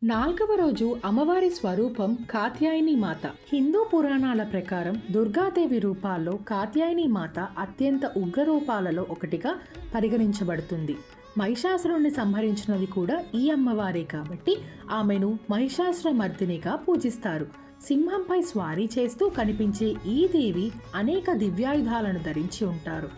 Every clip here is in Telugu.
నాల్గవ రోజు అమ్మవారి స్వరూపం కాత్యాయని మాత. హిందూ పురాణాల ప్రకారం దుర్గాదేవి రూపాల్లో కాత్యాయని మాత అత్యంత ఉగ్ర రూపాలలో ఒకటిగా పరిగణించబడుతుంది. మహిషాసురుణ్ణి సంహరించినది కూడా ఈ అమ్మవారే కాబట్టి ఆమెను మహిషాసుర మర్దినిగా పూజిస్తారు. సింహంపై స్వారీ చేస్తూ కనిపించే ఈ దేవి అనేక దివ్యాయుధాలను ధరించి ఉంటారు.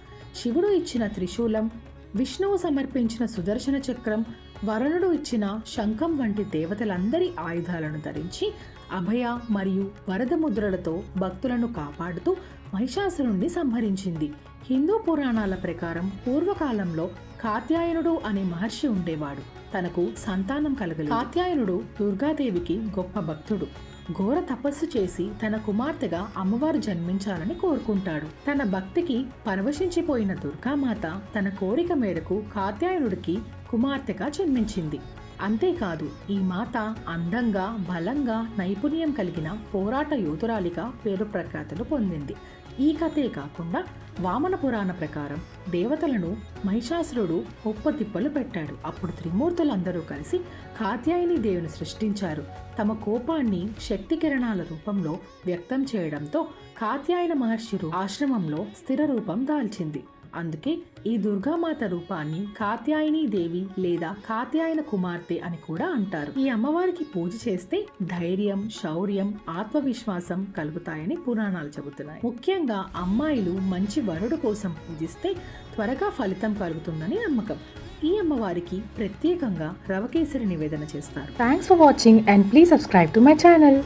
శివుడు ఇచ్చిన త్రిశూలం, విష్ణువు సమర్పించిన సుదర్శన చక్రం, వరుణుడు ఇచ్చిన శంఖం వంటి దేవతలందరి ఆయుధాలను ధరించి అభయ మరియు వరద ముద్రలతో భక్తులను కాపాడుతూ మహిషాసురుణ్ణి సంహరించింది. హిందూ పురాణాల ప్రకారం పూర్వకాలంలో కాత్యాయనుడు అనే మహర్షి ఉండేవాడు. తనకు సంతానం కలగలేదు. కాత్యాయనుడు దుర్గాదేవికి గొప్ప భక్తుడు. ఘోర తపస్సు చేసి తన కుమార్తెగా అమ్మవారు జన్మించాలని కోరుకుంటాడు. తన భక్తికి పరవశించిపోయిన దుర్గామాత తన కోరిక మేరకు కాత్యాయనుడికి కుమార్తెగా జన్మించింది. అంతేకాదు, ఈ మాత అందంగా, బలంగా, నైపుణ్యం కలిగిన పోరాట యోధురాలిగా పేరు ప్రఖ్యాతులు పొందింది. ఈ కథే కాకుండా వామన పురాణ ప్రకారం దేవతలను మహిషాసురుడు ఒప్పతిప్పలు పెట్టాడు. అప్పుడు త్రిమూర్తులందరూ కలిసి కాత్యాయని దేవిని సృష్టించారు. తమ కోపాన్ని శక్తి కిరణాల రూపంలో వ్యక్తం చేయడంతో కాత్యాయన మహర్షి ఆశ్రమంలో స్థిర రూపం దాల్చింది. అందుకే ఈ దుర్గామాత రూపాన్ని కాత్యాయని దేవి లేదా కాత్యాయన కుమార్తె అని కూడా అంటారు. ఈ అమ్మవారికి పూజ చేస్తే ధైర్యం, శౌర్యం, ఆత్మవిశ్వాసం కలుగుతాయని పురాణాలు చెబుతున్నాయి. ముఖ్యంగా అమ్మాయిలు మంచి వరుడు కోసం పూజిస్తే త్వరగా ఫలితం కలుగుతుందని నమ్మకం. ఈ అమ్మవారికి ప్రత్యేకంగా రవకేసరి నివేదన చేస్తారు. Thanks for watching and please subscribe to my channel.